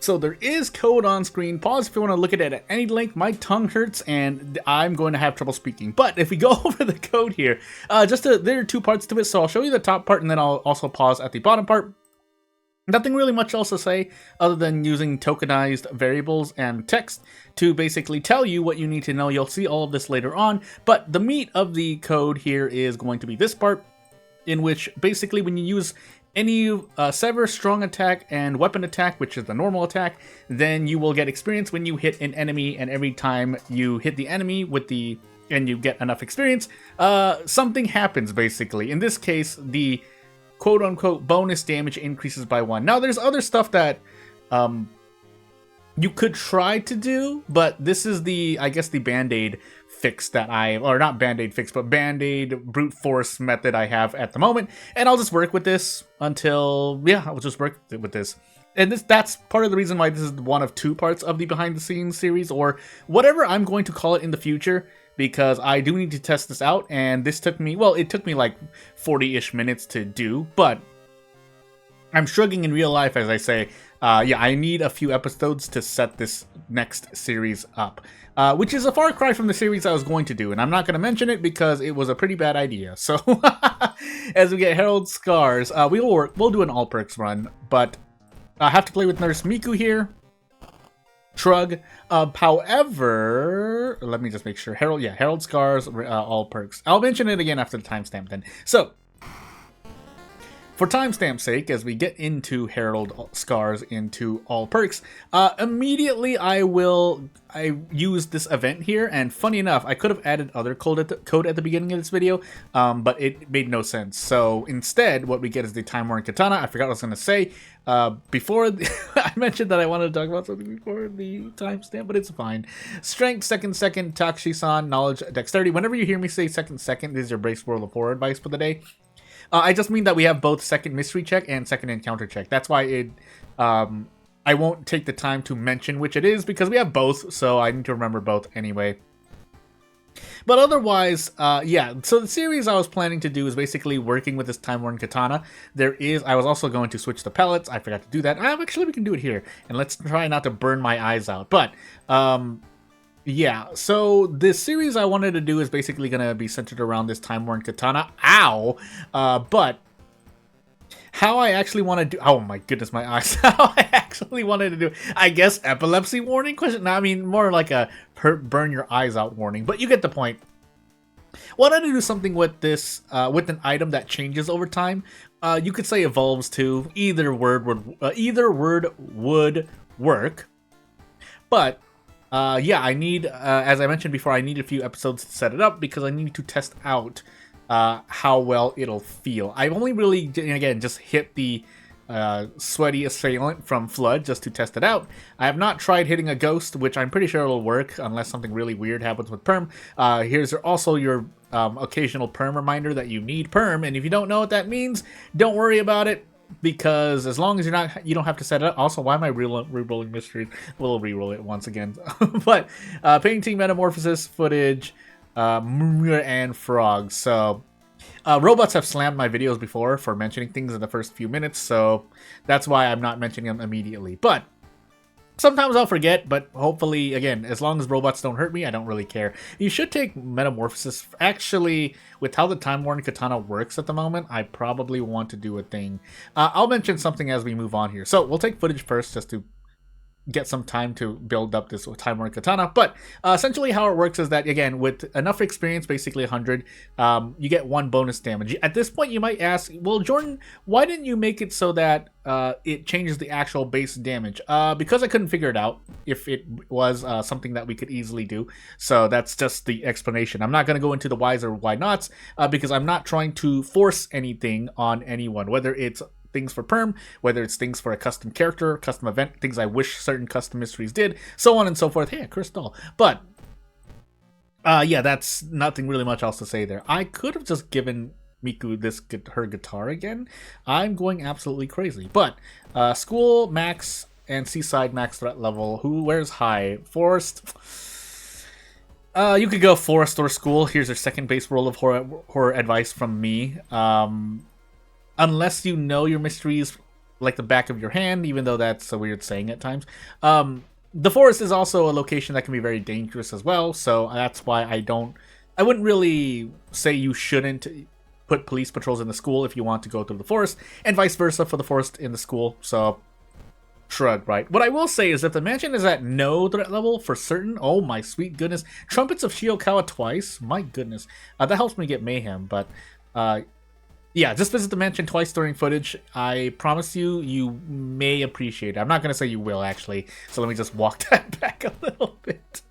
So there is code on screen. Pause if you want to look at it at any length. My tongue hurts and I'm going to have trouble speaking. But if we go over the code here, there are two parts to it. So I'll show you the top part and then I'll also pause at the bottom part. Nothing really much else to say other than using tokenized variables and text to basically tell you what you need to know. You'll see all of this later on. But the meat of the code here is going to be this part, in which basically when you use any sever, strong attack, and weapon attack, which is the normal attack, then you will get experience when you hit an enemy, and every time you hit the enemy and you get enough experience, something happens basically. In this case, the quote-unquote bonus damage increases by 1. Now there's other stuff that you could try to do, but this is I guess the band-aid fix that or not band-aid fix, but band-aid brute force method I have at the moment, and I'll just work with this until, I'll just work with this. And that's part of the reason why this is one of two parts of the behind-the-scenes series, or whatever I'm going to call it in the future, because I do need to test this out, and this took me, it took me like 40-ish minutes to do, but I'm shrugging in real life as I say, I need a few episodes to set this next series up, which is a far cry from the series I was going to do, and I'm not going to mention it because it was a pretty bad idea. So, as we get Herald Scars, we'll do an all perks run, but I have to play with Nurse Miku here. Shrug. However, let me just make sure. Herald Scars, all perks. I'll mention it again after the timestamp then. So, for timestamp's sake, as we get into Herald Scars into all perks, immediately I use this event here, and funny enough, I could have added other code at the beginning of this video, but it made no sense. So instead, what we get is the Timeworn Katana. I forgot what I was going to say. I mentioned that I wanted to talk about something before the timestamp, but it's fine. Strength, second, Takshisan, knowledge, dexterity. Whenever you hear me say second, this is your base world of horror advice for the day. I just mean that we have both second mystery check and second encounter check. That's why I won't take the time to mention which it is, because we have both, so I need to remember both anyway. But otherwise, so the series I was planning to do is basically working with this Timeworn Katana. I was also going to switch the pellets. I forgot to do that. Actually, we can do it here. And let's try not to burn my eyes out. But, so the series I wanted to do is basically going to be centered around this Timeworn Katana. Ow! But how I actually want to do... Oh my goodness, my eyes. How I actually wanted to do... I guess epilepsy warning? No, I mean, more like a burn your eyes out warning. But you get the point. Wanted to do something with this, with an item that changes over time. You could say evolves too. Either word would work. But... I need, as I mentioned before, I need a few episodes to set it up because I need to test out how well it'll feel. I've only really, again, just hit the Sweaty Assailant from Flood just to test it out. I have not tried hitting a Ghost, which I'm pretty sure will work unless something really weird happens with Perm. Here's also your occasional Perm reminder that you need Perm, and if you don't know what that means, don't worry about it. Because as long as you don't have to set it up. Also, why am I re-rolling mysteries? We'll re-roll it once again. But painting, metamorphosis, footage, and frogs. So robots have slammed my videos before for mentioning things in the first few minutes, so that's why I'm not mentioning them immediately. But sometimes I'll forget, but hopefully, again, as long as robots don't hurt me, I don't really care. You should take Metamorphosis. Actually, with how the Timeworn Katana works at the moment, I probably want to do a thing. I'll mention something as we move on here. So we'll take footage first just to get some time to build up this Timeworn Katana. But essentially how it works is that, again, with enough experience, basically 100, you get 1 bonus damage. At this point, you might ask, well, Jordan, why didn't you make it so that it changes the actual base damage? Because I couldn't figure it out if it was something that we could easily do. So that's just the explanation. I'm not going to go into the whys or why nots, because I'm not trying to force anything on anyone, whether it's things for Perm, whether it's things for a custom character, custom event, things I wish certain custom mysteries did, so on and so forth. Hey, a crystal. But, that's nothing really much else to say there. I could have just given Miku her guitar again. I'm going absolutely crazy. But, school, max, and seaside max threat level. Who wears high? Forest. You could go forest or school. Here's your second base roll of horror advice from me. Unless you know your mysteries like the back of your hand, even though that's a weird saying at times. The forest is also a location that can be very dangerous as well, so that's why I wouldn't really say you shouldn't put police patrols in the school if you want to go through the forest, and vice versa for the forest in the school, so shrug, right? What I will say is if the mansion is at no threat level for certain, oh my sweet goodness, Trumpets of Shiokawa twice, my goodness, that helps me get mayhem, but yeah, just visit the mansion twice during footage. I promise you, you may appreciate it. I'm not going to say you will, actually. So let me just walk that back a little bit.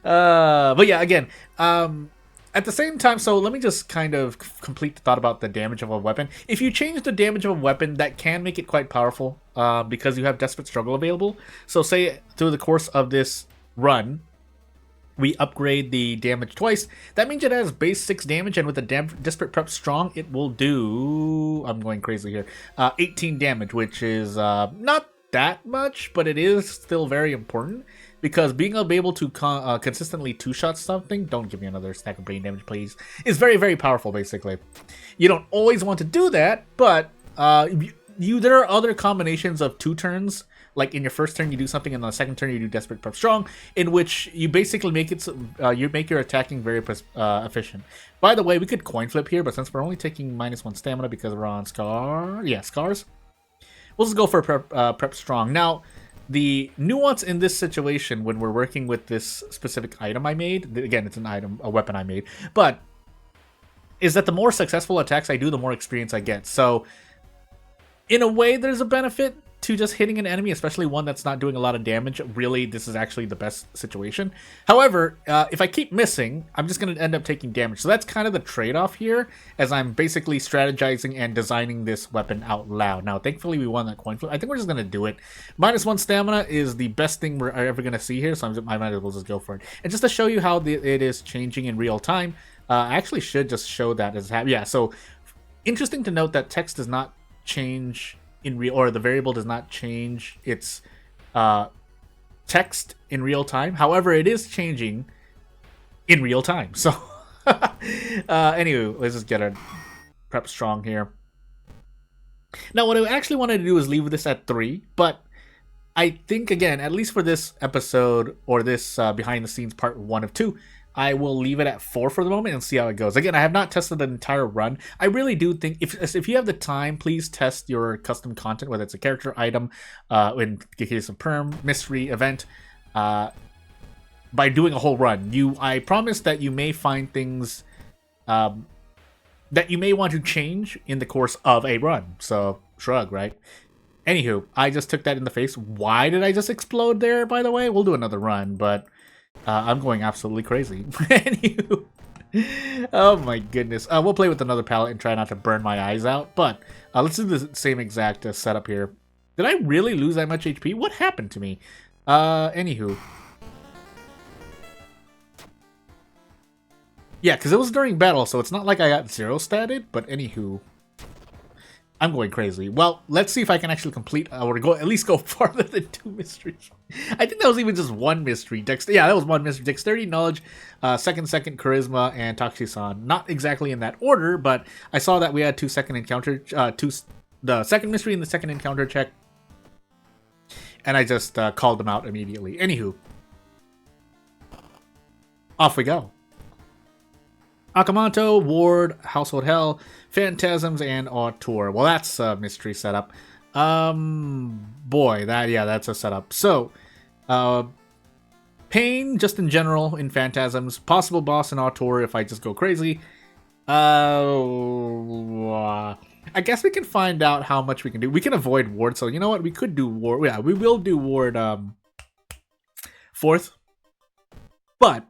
But yeah, again, at the same time, so let me just kind of complete the thought about the damage of a weapon. If you change the damage of a weapon, that can make it quite powerful because you have Desperate Struggle available. So say through the course of this run, we upgrade the damage twice. That means it has base 6 damage, and with the Desperate Prep Strong, it will do... I'm going crazy here. 18 damage, which is not that much, but it is still very important. Because being able to consistently two-shot something... Don't give me another stack of brain damage, please. Is very, very powerful, basically. You don't always want to do that, but there are other combinations of 2 turns. Like in your first turn you do something, and on the second turn you do Desperate Prep Strong, in which you basically make it you make your attacking very efficient. By the way, we could coin flip here, but since we're only taking -1 stamina because we're on scars, we'll just go for prep Strong. Now, the nuance in this situation when we're working with this specific item I made, again, it's a weapon I made, but is that the more successful attacks I do, the more experience I get. So, in a way, there's a benefit to just hitting an enemy, especially one that's not doing a lot of damage. Really, this is actually the best situation. However, if I keep missing, I'm just going to end up taking damage. So that's kind of the trade-off here, as I'm basically strategizing and designing this weapon out loud. Now, thankfully, we won that coin flip. I think we're just going to do it. -1 stamina is the best thing we're ever going to see here, so I might as well just go for it. And just to show you how it is changing in real time, I actually should just show that as yeah, so interesting to note that text does not change or the variable does not change its text in real time. However, it is changing in real time. So anyway, let's just get a Prep Strong here. Now, what I actually wanted to do is leave this at 3, but I think, again, at least for this episode or this behind the scenes part 1 of 2, I will leave it at 4 for the moment and see how it goes. Again, I have not tested the entire run. I really do think, if you have the time, please test your custom content, whether it's a character, item, in the case of Perm, mystery, event, by doing a whole run. I promise that you may find things that you may want to change in the course of a run. So, shrug, right? Anywho, I just took that in the face. Why did I just explode there, by the way? We'll do another run, but... I'm going absolutely crazy. Anywho, oh my goodness. We'll play with another palette and try not to burn my eyes out. But let's do the same exact setup here. Did I really lose that much HP? What happened to me? Anywho. Yeah, because it was during battle, so it's not like I got 0 statted. But anywho. I'm going crazy. Well, let's see if I can actually complete or at least go farther than 2 mysteries. I think that was even just 1 mystery. Yeah, that was 1 mystery. Dexterity, Knowledge, second, Charisma, and Takushi-san. Not exactly in that order, but I saw that we had 2 second encounter, the second mystery and the second encounter check, and I just called them out immediately. Anywho, off we go. Akamanto, Ward, Household Hell, Phantasms, and Auteur. Well, that's a mystery setup. Boy, that's a setup. So, Pain, just in general, in Phantasms. Possible boss in Auteur if I just go crazy. I guess we can find out how much we can do. We can avoid Ward, so you know what? We could do Ward. Yeah, we will do Ward, 4th. But...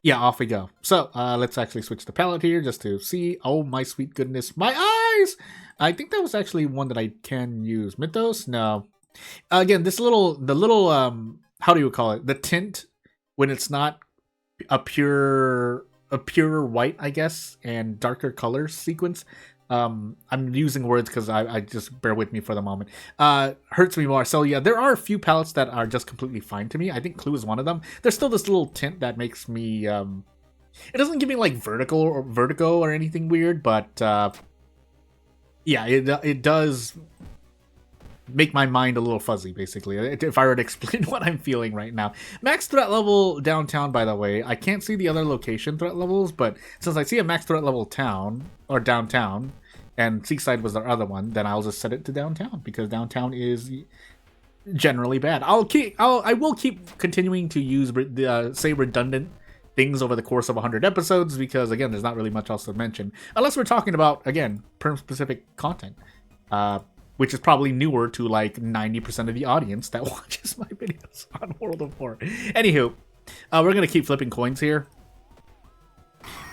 yeah, off we go. So, let's actually switch the palette here just to see. Oh, my sweet goodness. My eyes! I think that was actually one that I can use. Mythos? No. Again, the little, how do you call it? The tint, when it's not a pure white, I guess, and darker color sequence. I'm using words because I just bear with me for the moment. Hurts me more. So yeah, there are a few palettes that are just completely fine to me. I think Clue is one of them. There's still this little tint that makes me it doesn't give me like vertigo or anything weird, but Yeah, it does make my mind a little fuzzy, basically, if I were to explain what I'm feeling right now. Max threat level downtown, by the way. I can't see the other location threat levels, but since I see a max threat level town, or downtown, and Seaside was the other one, then I'll just set it to downtown, because downtown is generally bad. I will keep continuing to use, say, redundant things over the course of 100 episodes, because, again, there's not really much else to mention. Unless we're talking about, again, perm-specific content. Which is probably newer to like 90% of the audience that watches my videos on World of War. Anywho, we're going to keep flipping coins here.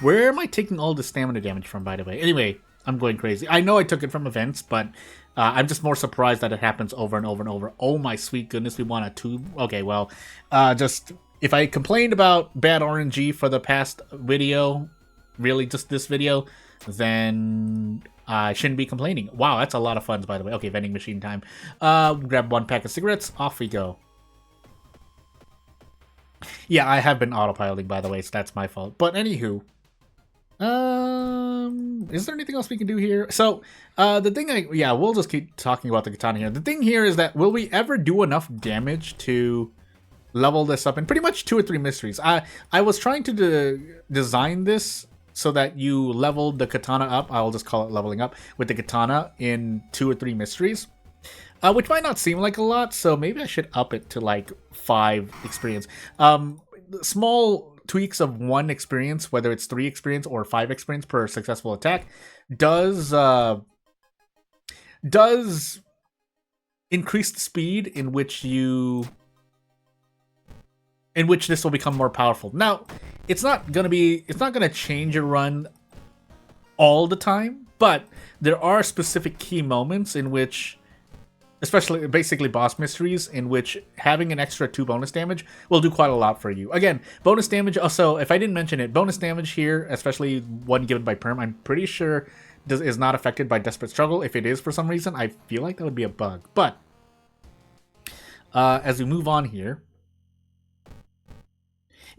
Where am I taking all the stamina damage from, by the way? Anyway, I'm going crazy. I know I took it from events, but I'm just more surprised that it happens over and over and over. Oh my sweet goodness, we want a tube. Okay, well, just if I complained about bad RNG for the past video, really just this video, then I shouldn't be complaining. Wow, that's a lot of funds, by the way. Okay, vending machine time. Grab one pack of cigarettes. Off we go. Yeah, I have been autopiloting, by the way, so that's my fault. But anywho, is there anything else we can do here? So, the thing we'll just keep talking about the katana here. The thing here is that will we ever do enough damage to level this up in pretty much 2 or 3 mysteries? I was trying to design this so that you leveled the katana up. I'll just call it leveling up with the katana in 2 or 3 mysteries, which might not seem like a lot. So maybe I should up it to like 5 experience. Small tweaks of 1 experience, whether it's 3 experience or 5 experience per successful attack, does increase the speed in which this will become more powerful. Now, it's not gonna change your run all the time, but there are specific key moments in which, especially basically boss mysteries, in which having an extra 2 bonus damage will do quite a lot for you. Again, bonus damage also, if I didn't mention it, bonus damage here, especially one given by Perm, I'm pretty sure is not affected by Desperate Struggle. If it is for some reason, I feel like that would be a bug. But as we move on here,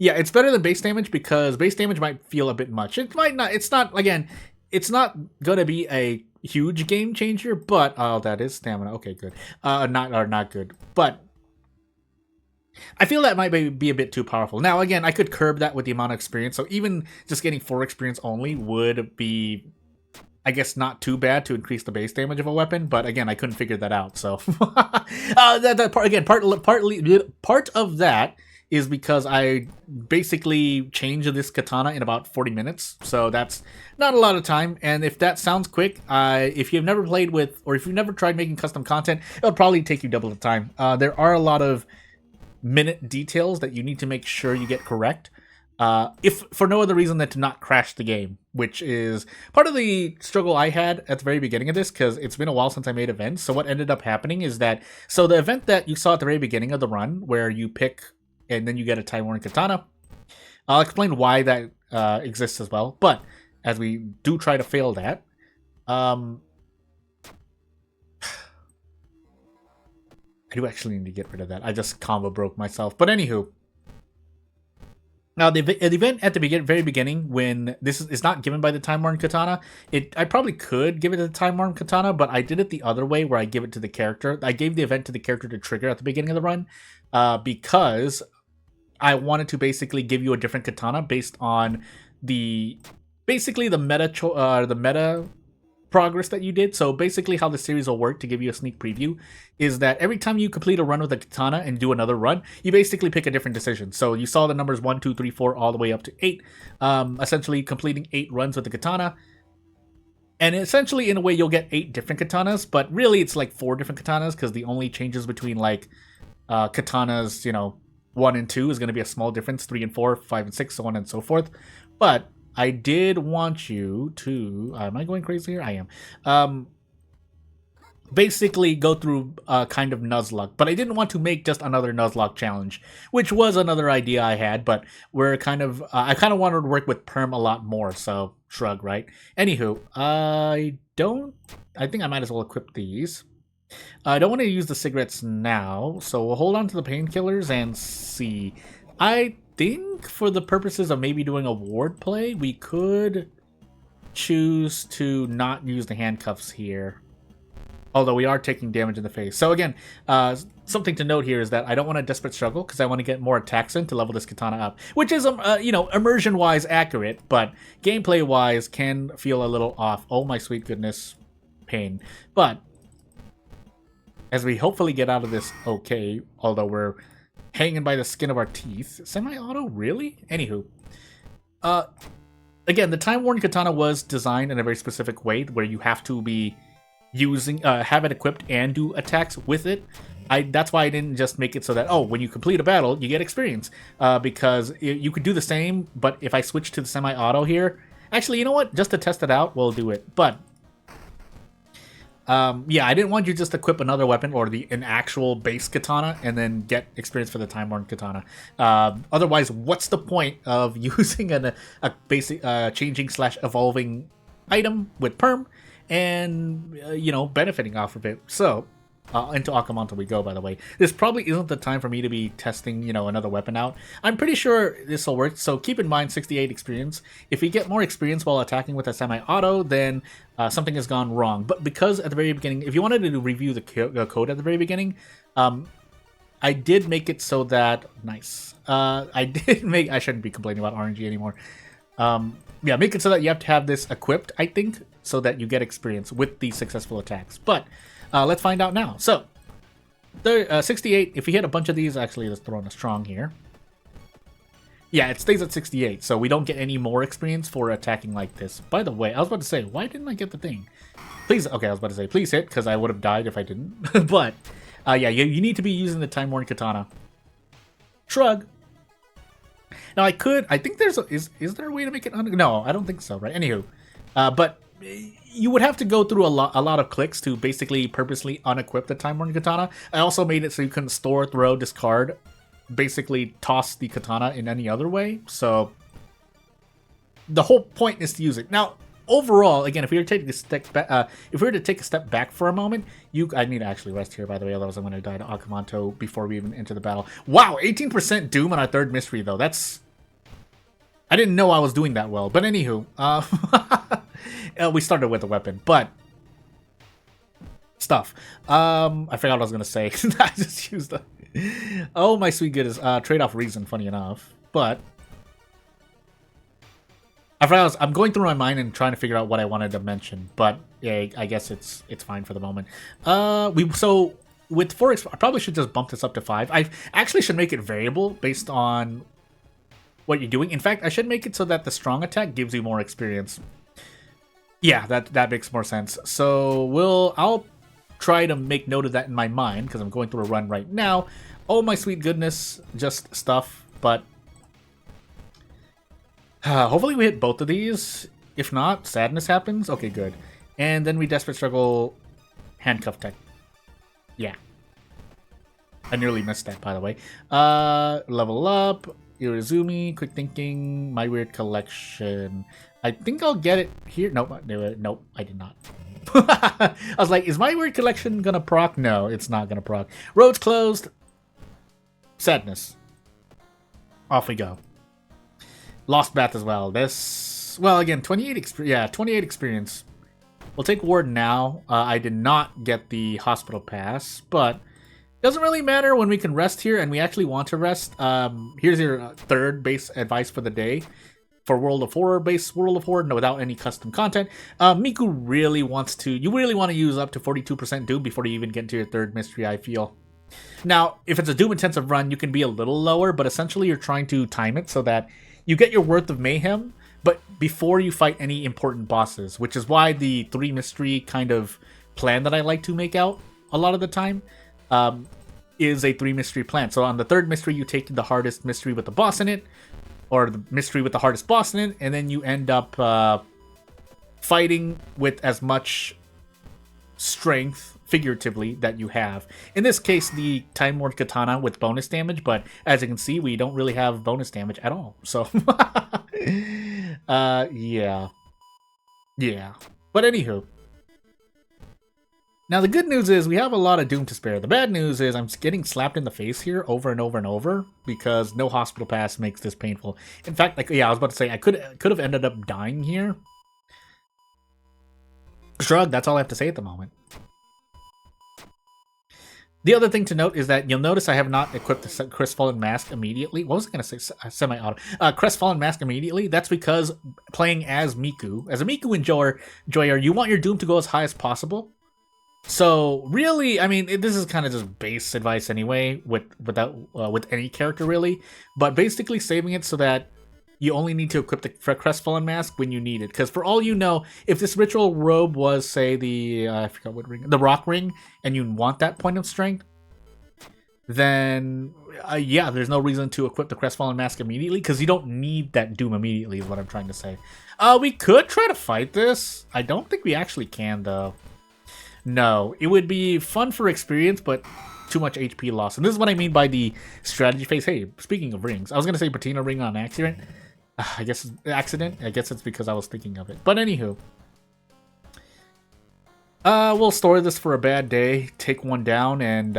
yeah, it's better than base damage because base damage might feel a bit much. It might not. It's not, again, it's not gonna be a huge game changer, but oh, that is stamina. Okay, good. Not good. But I feel that might be a bit too powerful. Now, again, I could curb that with the amount of experience. So even just getting 4 experience only would be, I guess, not too bad to increase the base damage of a weapon. But again, I couldn't figure that out. So that part again, part of that is because I basically changed this katana in about 40 minutes. So that's not a lot of time. And if that sounds quick, if you've never played with, or if you've never tried making custom content, it'll probably take you double the time. There are a lot of minute details that you need to make sure you get correct. If for no other reason than to not crash the game, which is part of the struggle I had at the very beginning of this, because it's been a while since I made events. So what ended up happening is that, so the event that you saw at the very beginning of the run, where you pick and then you get a Timeworn Katana, I'll explain why that exists as well. But as we do try to fail that, I do actually need to get rid of that. I just combo broke myself. But anywho, now the event at the very beginning, when this is not given by the Timeworn Katana, I probably could give it to the Timeworn Katana, but I did it the other way, where I give it to the character. I gave the event to the character to trigger at the beginning of the run, because I wanted to basically give you a different katana based on the meta progress that you did. So basically how the series will work, to give you a sneak preview, is that every time you complete a run with a katana and do another run, you basically pick a different decision. So you saw the numbers 1, 2, 3, 4 all the way up to 8, essentially completing 8 runs with the katana. And essentially, in a way, you'll get 8 different katanas, but really it's like 4 different katanas, because the only changes between like katanas, 1 and 2 is going to be a small difference. 3 and 4, 5 and 6, so on and so forth. But I did want you to, am I going crazy here? I am. Basically go through kind of Nuzlocke, but I didn't want to make just another Nuzlocke challenge, which was another idea I had, but we're kind of, I kind of wanted to work with Perm a lot more, so shrug, right? Anywho, I think I might as well equip these. I don't want to use the cigarettes now, so we'll hold on to the painkillers and see. I think for the purposes of maybe doing a ward play, we could choose to not use the handcuffs here. Although we are taking damage in the face. So again, something to note here is that I don't want to desperate struggle because I want to get more attacks in to level this katana up. Which is, immersion-wise accurate, but gameplay-wise can feel a little off. Oh my sweet goodness. Pain. But as we hopefully get out of this okay, although we're hanging by the skin of our teeth. Semi-auto? Really? Anywho. Again, the Timeworn katana was designed in a very specific way where you have to be using have it equipped and do attacks with it. That's why I didn't just make it so that when you complete a battle you get experience, because you could do the same, but if I switch to the semi-auto here, actually, you know what, just to test it out we'll do it. But yeah, I didn't want you just to equip another weapon or an actual base katana and then get experience for the Timeworn katana. Otherwise, what's the point of using a basic changing / evolving item with perm and benefiting off of it? So into Akamanto we go, by the way. This probably isn't the time for me to be testing another weapon out. I'm pretty sure this will work, so keep in mind 68 experience. If we get more experience while attacking with a semi-auto, then something has gone wrong. But because at the very beginning, if you wanted to review the code at the very beginning, I did make it so that I shouldn't be complaining about RNG anymore. Yeah, make it so that you have to have this equipped, I think, so that you get experience with the successful attacks. But let's find out now. So, 68, if we hit a bunch of these, actually, let's throw in a strong here. Yeah, it stays at 68, so we don't get any more experience for attacking like this. By the way, I was about to say, why didn't I get the thing? Please, okay, I was about to say, please hit, because I would have died if I didn't. But, yeah, you need to be using the Timeworn katana. Shrug. Now, I think there's is there a way to make it no, I don't think so, right? Anywho, but you would have to go through a lot of clicks to basically purposely unequip the Timeworn katana. I also made it so you couldn't store, throw, discard, basically toss the katana in any other way. So the whole point is to use it. Now, overall, again, if we were to take a step back for a moment, I need to actually rest here, by the way, otherwise I'm going to die to Akamanto before we even enter the battle. Wow, 18% Doom on our third mystery, though. I didn't know I was doing that well. But anywho, we started with a weapon, but stuff. I forgot what I was going to say. I just used the... Oh, my sweet goodness. Trade-off reason, funny enough. But I forgot I'm going through my mind and trying to figure out what I wanted to mention. But yeah, I guess it's fine for the moment. So with 4, I probably should just bump this up to 5. I actually should make it variable based on what you're doing. In fact, I should make it so that the strong attack gives you more experience. Yeah, that makes more sense. So I'll try to make note of that in my mind because I'm going through a run right now. Oh my sweet goodness, just stuff. But hopefully we hit both of these. If not, sadness happens. Okay, good. And then we desperate struggle handcuff tech. Yeah. I nearly missed that, by the way. Level up. Irizumi, quick thinking, my weird collection. I think I'll get it here. Nope, I did not. I was like, is my weird collection gonna proc? No, it's not gonna proc. Roads closed. Sadness. Off we go. Lost Bath as well. Well, again, 28 experience. Yeah, 28 experience. We'll take Ward now. I did not get the hospital pass, but doesn't really matter when we can rest here, and we actually want to rest. Here's your third base advice for the day. For World of Horror, base World of Horror, no, without any custom content. Miku really wants to... You really want to use up to 42% Doom before you even get into your third mystery, I feel. Now, if it's a Doom-intensive run, you can be a little lower, but essentially you're trying to time it so that you get your worth of Mayhem, but before you fight any important bosses, which is why the 3 mystery kind of plan that I like to make out a lot of the time is a 3 mystery plan. So on the third mystery, you take the hardest mystery with the boss in it, or the mystery with the hardest boss in it, and then you end up fighting with as much strength, figuratively, that you have. In this case, the Timeworn katana with bonus damage, but as you can see, we don't really have bonus damage at all. So, yeah. Yeah. But anywho. Now, the good news is we have a lot of Doom to spare. The bad news is I'm getting slapped in the face here over and over and over because no hospital pass makes this painful. In fact, I was about to say I could have ended up dying here. Shrug, that's all I have to say at the moment. The other thing to note is that you'll notice I have not equipped the Crestfallen Mask immediately. What was I going to say? Semi-auto. Crestfallen Mask immediately. That's because playing as Miku, a Miku enjoyer, you want your Doom to go as high as possible. So really, I mean, this is kind of just base advice anyway, with any character really. But basically saving it so that you only need to equip the Crestfallen Mask when you need it. Because for all you know, if this ritual robe was, say, I forgot what ring, the rock ring, and you want that point of strength, then, yeah, there's no reason to equip the Crestfallen Mask immediately, because you don't need that Doom immediately, is what I'm trying to say. We could try to fight this. I don't think we actually can, though. No, it would be fun for experience, but too much HP loss. And this is what I mean by the strategy phase. Hey, speaking of rings, I was going to say Patina ring on accident. I guess it's because I was thinking of it. But anywho, we'll store this for a bad day, take one down, and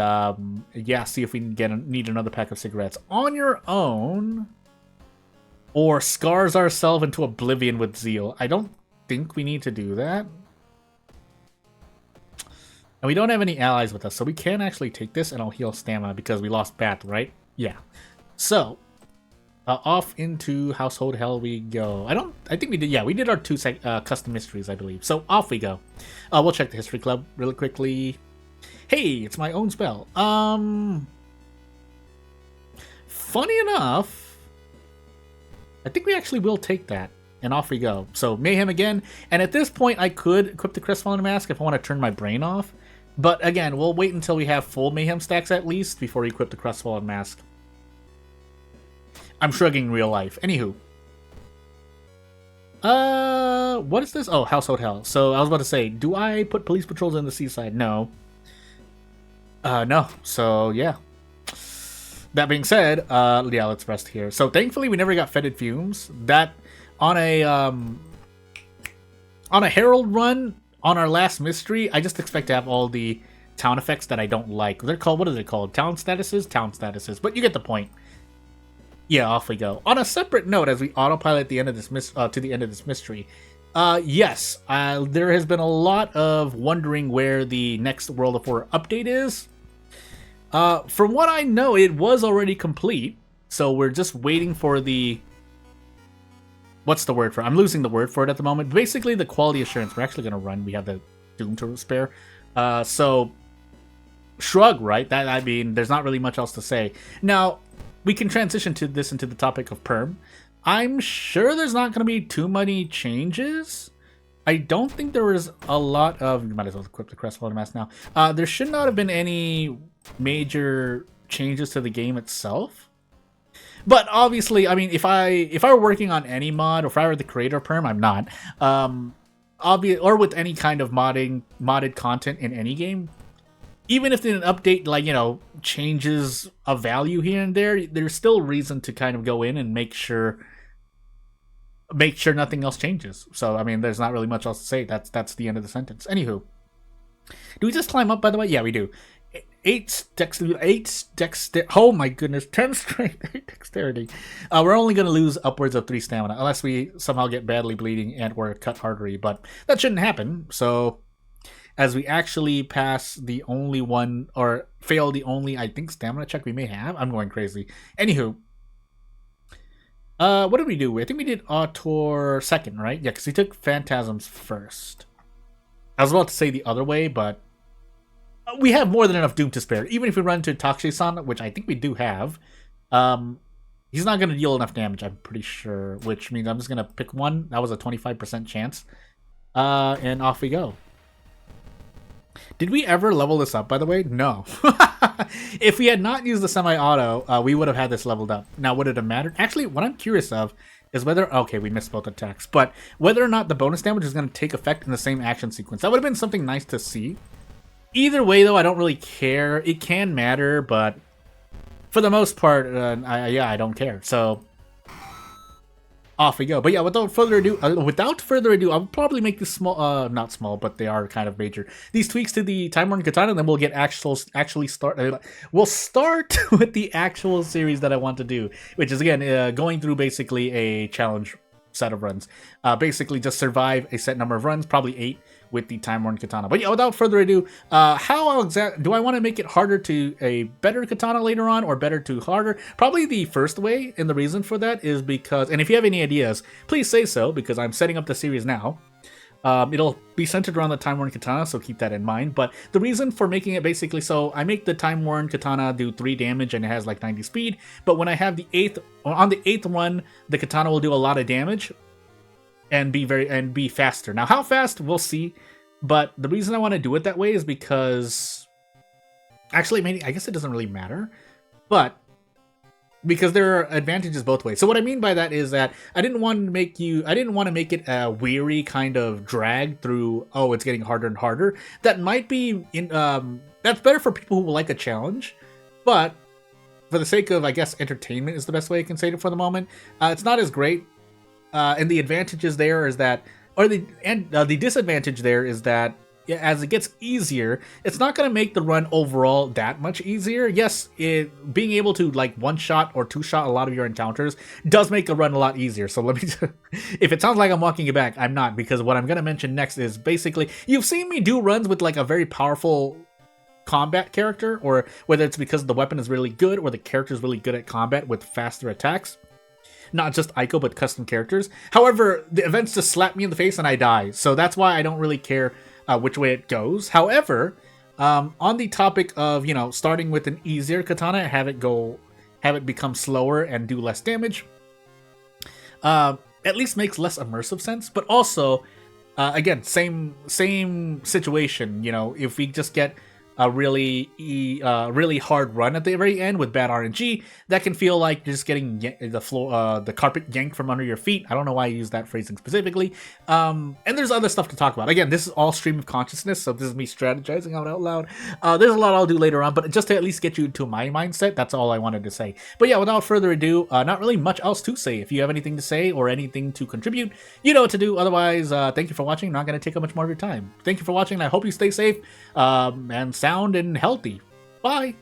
yeah, see if we can need another pack of cigarettes on your own, or scars ourselves into oblivion with zeal. I don't think we need to do that, and we don't have any allies with us, so we can actually take this, and I'll heal stamina because we lost Bat, right? Yeah. So. Off into Household Hell we go. I think we did, yeah, we did our 2 custom mysteries, I believe. So off we go. We'll check the History Club really quickly. Hey, it's my own spell. Funny enough, I think we actually will take that. And off we go. So Mayhem again. And at this point, I could equip the Crestfallen Mask if I want to turn my brain off. But again, we'll wait until we have full Mayhem stacks at least before we equip the Crestfallen Mask. I'm shrugging real life. Anywho. What is this? Oh, Household Hell. So I was about to say, do I put police patrols in the seaside? No. No. So yeah. That being said, yeah, let's rest here. So thankfully we never got fetid fumes. That on a Herald run on our last mystery, I just expect to have all the town effects that I don't like. They're called, what are they called? Town statuses? Town statuses. But you get the point. Yeah, off we go. On a separate note, as we autopilot the end of this to the end of this mystery, yes, there has been a lot of wondering where the next World of Horror update is. From what I know, it was already complete, so we're just waiting for the... What's the word for it? I'm losing the word for it at the moment. Basically, the quality assurance we're actually going to run. We have the Doom to spare. So, shrug, right? That, I mean, there's not really much else to say. Now... We can transition to this into the topic of perm. I'm sure there's not going to be too many changes. I don't think there was a lot of... You might as well equip the Crestfallen Mask now. There should not have been any major changes to the game itself. But obviously, I mean, if I were working on any mod, or if I were the creator of perm, I'm not. Or with any kind of modded content in any game. Even if an update, like, you know, changes a value here and there, there's still reason to kind of go in and make sure nothing else changes. So, I mean, there's not really much else to say. That's the end of the sentence. Anywho. Do we just climb up, by the way? Yeah, we do. 8 dexterity. Oh my goodness, 10 strength, 8 dexterity. We're only going to lose upwards of 3 stamina, unless we somehow get badly bleeding and or cut artery, but that shouldn't happen, so... As we actually pass the only one, or fail the only, I think, stamina check we may have. I'm going crazy. Anywho. What did we do? I think we did Autor second, right? Yeah, because we took Phantasms first. I was about to say the other way, but... We have more than enough Doom to spare. Even if we run into Takshe-san, which I think we do have. He's not going to deal enough damage, I'm pretty sure. Which means I'm just going to pick one. That was a 25% chance. And off we go. Did we ever level this up, by the way? No. If we had not used the semi-auto, we would have had this leveled up. Now, would it have mattered? Actually, what I'm curious of is whether... Okay, we missed both attacks. But whether or not the bonus damage is going to take effect in the same action sequence. That would have been something nice to see. Either way, though, I don't really care. It can matter, but for the most part, I don't care. So... Off we go. But yeah, without further ado, I'll probably make this small, not small, but they are kind of major. These tweaks to the Timeworn Katana, and then we'll get we'll start with the actual series that I want to do, which is, again, going through basically a challenge set of runs. Basically just survive a set number of runs, probably 8, with the Timeworn Katana. But yeah, without further ado, how exactly do I want to make it harder to a better Katana later on, or better to harder? Probably the first way, and the reason for that is because, and if you have any ideas, please say so, because I'm setting up the series now. It'll be centered around the Timeworn Katana, so keep that in mind. But the reason for making it basically, so I make the Timeworn Katana do 3 damage and it has like 90 speed, but when I have the 8th, on the 8th run, the Katana will do a lot of damage and be faster. Now, how fast, we'll see, but the reason I want to do it that way is because, actually, maybe, I guess it doesn't really matter, but because there are advantages both ways. So what I mean by that is that I didn't want to make it a weary kind of drag through, oh, it's getting harder and harder. That might be that's better for people who like a challenge, but for the sake of, I guess, entertainment is the best way I can say it for the moment. It's not as great. And the advantages there is that, or the disadvantage there is that, as it gets easier, it's not going to make the run overall that much easier. Yes, being able to like 1-shot or 2-shot a lot of your encounters does make a run a lot easier. So let me, if it sounds like I'm walking it back, I'm not, because what I'm going to mention next is basically, you've seen me do runs with like a very powerful combat character, or whether it's because the weapon is really good or the character is really good at combat with faster attacks. Not just Aiko, but custom characters. However, the events just slap me in the face and I die. So that's why I don't really care which way it goes. However, on the topic of, starting with an easier katana, have it become slower and do less damage, at least makes less immersive sense. But also, again, same situation. If we just get a really hard run at the very end with bad RNG, that can feel like you're just getting the carpet yanked from under your feet. I don't know why I use that phrasing specifically. And there's other stuff to talk about. Again, this is all stream of consciousness, so this is me strategizing out loud. There's a lot I'll do later on, but just to at least get you to my mindset, that's all I wanted to say. But yeah, without further ado, not really much else to say. If you have anything to say or anything to contribute, you know what to do. Otherwise, thank you for watching. I'm not going to take up much more of your time. Thank you for watching, and I hope you stay safe and sound and healthy. Bye!